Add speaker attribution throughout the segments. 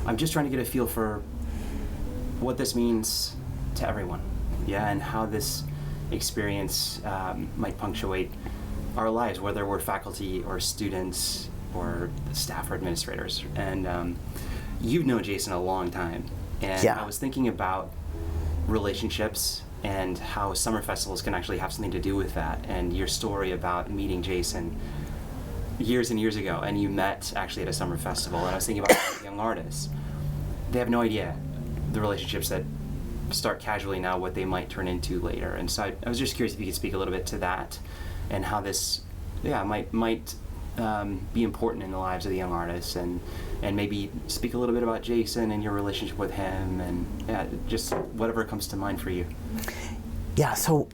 Speaker 1: I'm just trying to get a feel for what this means to everyone, and how this experience might punctuate our lives, whether we're faculty or students or staff or administrators. And you've known Jason a long time, and I was thinking about relationships and how summer festivals can actually have something to do with that, and your story about meeting Jason years and years ago, and you met actually at a summer festival. And I was thinking about young artists. They have no idea the relationships that start casually now, what they might turn into later. And so I was just curious if you could speak a little bit to that, and how this might be important in the lives of the young artists, and maybe speak a little bit about Jason and your relationship with him, and just whatever comes to mind for you.
Speaker 2: Yeah, so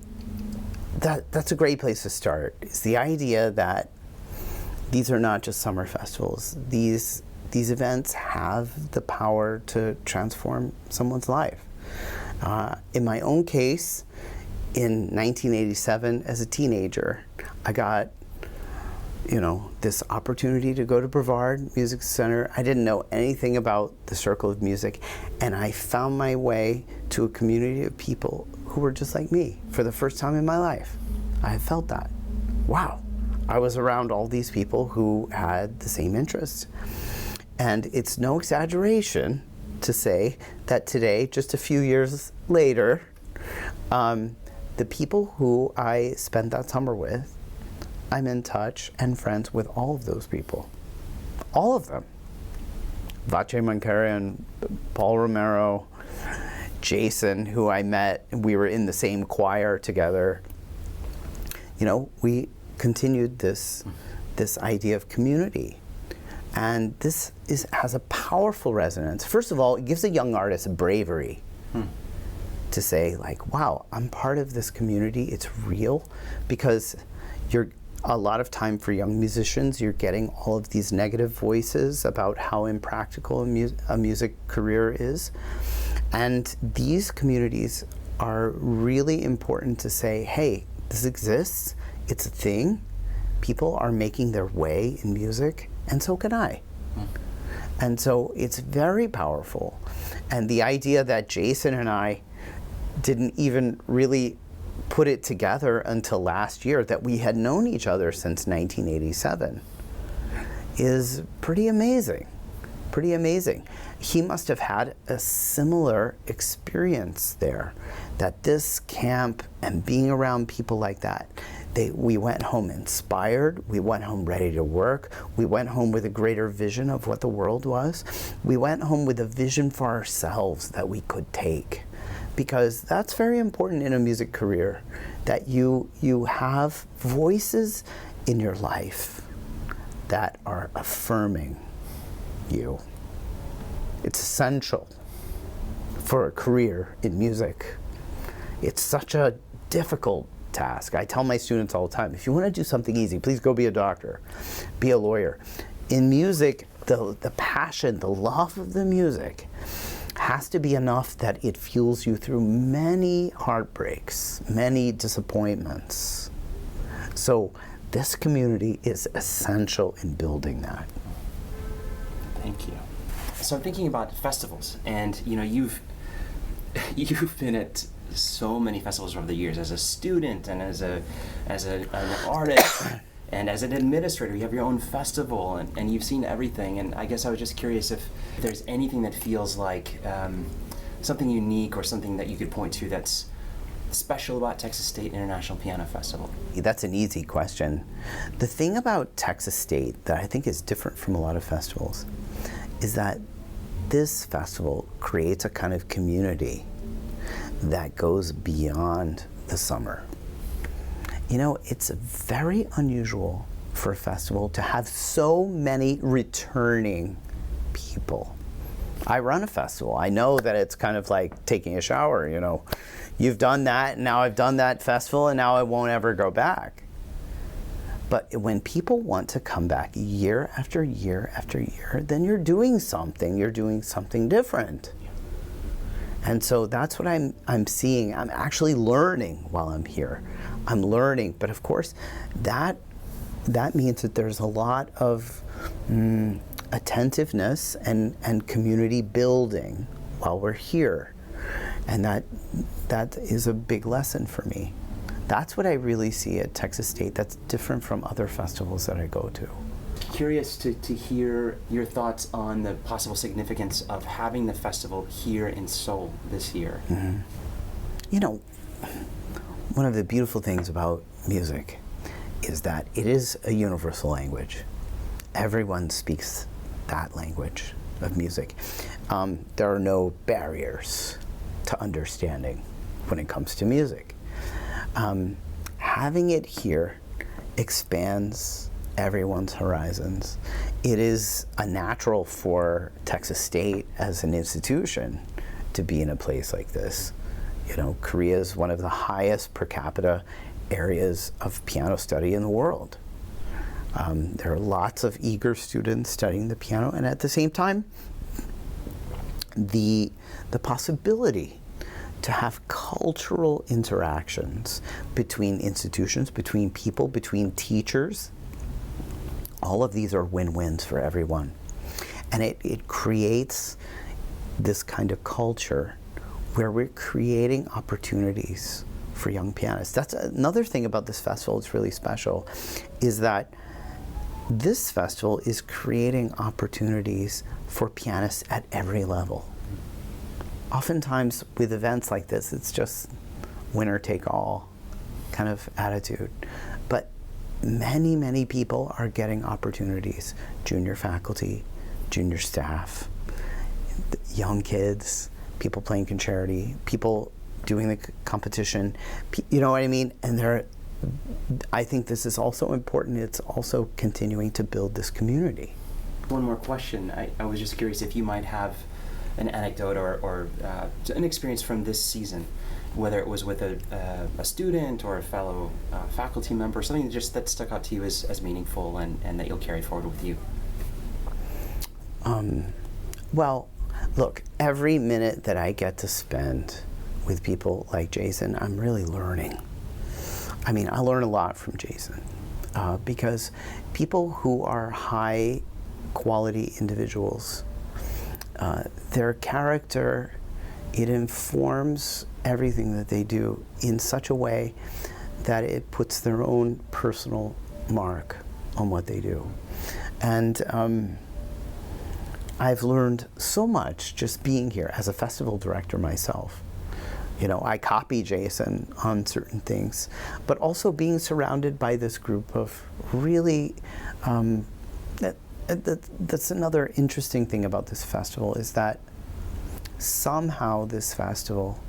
Speaker 2: that's a great place to start. It's the idea that these are not just summer festivals. These events have the power to transform someone's life. In my own case, in 1987, as a teenager, I got this opportunity to go to Brevard Music Center. I didn't know anything about the circle of music, and I found my way to a community of people who were just like me for the first time in my life. I had felt that. Wow, I was around all these people who had the same interests. And it's no exaggeration to say that today, just a few years later, the people who I spent that summer with, I'm in touch and friends with all of those people. All of them. Vache Mankarian, Paul Romero, Jason, who I met, we were in the same choir together. We continued this idea of community. And this has a powerful resonance. First of all, it gives a young artist a bravery to say, wow, I'm part of this community. It's real, because a lot of time for young musicians, you're getting all of these negative voices about how impractical a music career is. And these communities are really important to say, hey, this exists, it's a thing, people are making their way in music, and so can I. And so it's very powerful. And the idea that Jason and I didn't even really put it together until last year, that we had known each other since 1987, is pretty amazing. Pretty amazing. He must have had a similar experience there, that this camp and being around people like that, we went home inspired, we went home ready to work, we went home with a greater vision of what the world was, we went home with a vision for ourselves that we could take. Because that's very important in a music career, that you have voices in your life that are affirming you. It's essential for a career in music. It's such a difficult task. I tell my students all the time, if you want to do something easy, please go be a doctor, be a lawyer. In music, the passion, the love of the music has to be enough that it fuels you through many heartbreaks, many disappointments. So this community is essential in building that.
Speaker 1: Thank you. So I'm thinking about festivals, and you've been at so many festivals over the years as a student and as an artist and as an administrator. You have your own festival, and you've seen everything. And I guess I was just curious if there's anything that feels like something unique or something that you could point to that's special about Texas State International Piano Festival.
Speaker 2: That's an easy question. The thing about Texas State that I think is different from a lot of festivals is that this festival creates a kind of community that goes beyond the summer. It's very unusual for a festival to have so many returning people. I run a festival. I know that it's kind of like taking a shower, You've done that, and now I've done that festival, and now I won't ever go back. But when people want to come back year after year after year, then you're doing something different. And so that's what I'm seeing. I'm actually learning while I'm here. I'm learning, but of course, that means that there's a lot of attentiveness and community building while we're here. And that is a big lesson for me. That's what I really see at Texas State. That's different from other festivals that I go to.
Speaker 1: Curious to hear your thoughts on the possible significance of having the festival here in Seoul this year.
Speaker 2: Mm-hmm. You know, one of the beautiful things about music is that it is a universal language. Everyone speaks that language of music. There are no barriers to understanding when it comes to music. Having it here expands everyone's horizons. It is a natural for Texas State as an institution to be in a place like this. You know, Korea is one of the highest per capita areas of piano study in the world. There are lots of eager students studying the piano, and at the same time, the possibility to have cultural interactions between institutions, between people, between teachers, all of these are win-wins for everyone. And it creates this kind of culture where we're creating opportunities for young pianists. That's another thing about this festival that's really special, is that this festival is creating opportunities for pianists at every level. Oftentimes with events like this, it's just winner take all kind of attitude. But many, many people are getting opportunities. Junior faculty, junior staff, young kids, people playing concerti, people doing the competition, you know what I mean? And I think this is also important. It's also continuing to build this community.
Speaker 1: One more question. I was just curious if you might have an anecdote or an experience from this season, whether it was with a student or a fellow faculty member, something that stuck out to you as meaningful and that you'll carry forward with you.
Speaker 2: Well, look, every minute that I get to spend with people like Jason, I'm really learning. I mean, I learn a lot from Jason because people who are high quality individuals, their character, it informs everything that they do in such a way that it puts their own personal mark on what they do. And I've learned so much just being here as a festival director myself. You know, I copy Jason on certain things, but also being surrounded by this group of really, that's another interesting thing about this festival, is that somehow this festival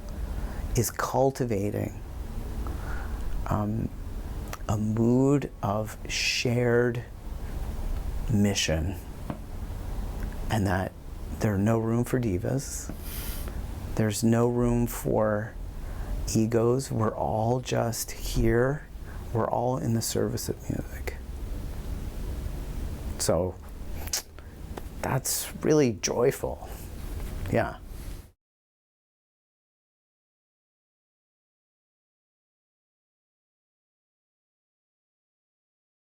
Speaker 2: is cultivating a mood of shared mission, and that there's no room for divas. There's no room for egos. We're all just here. We're all in the service of music. So that's really joyful. Yeah.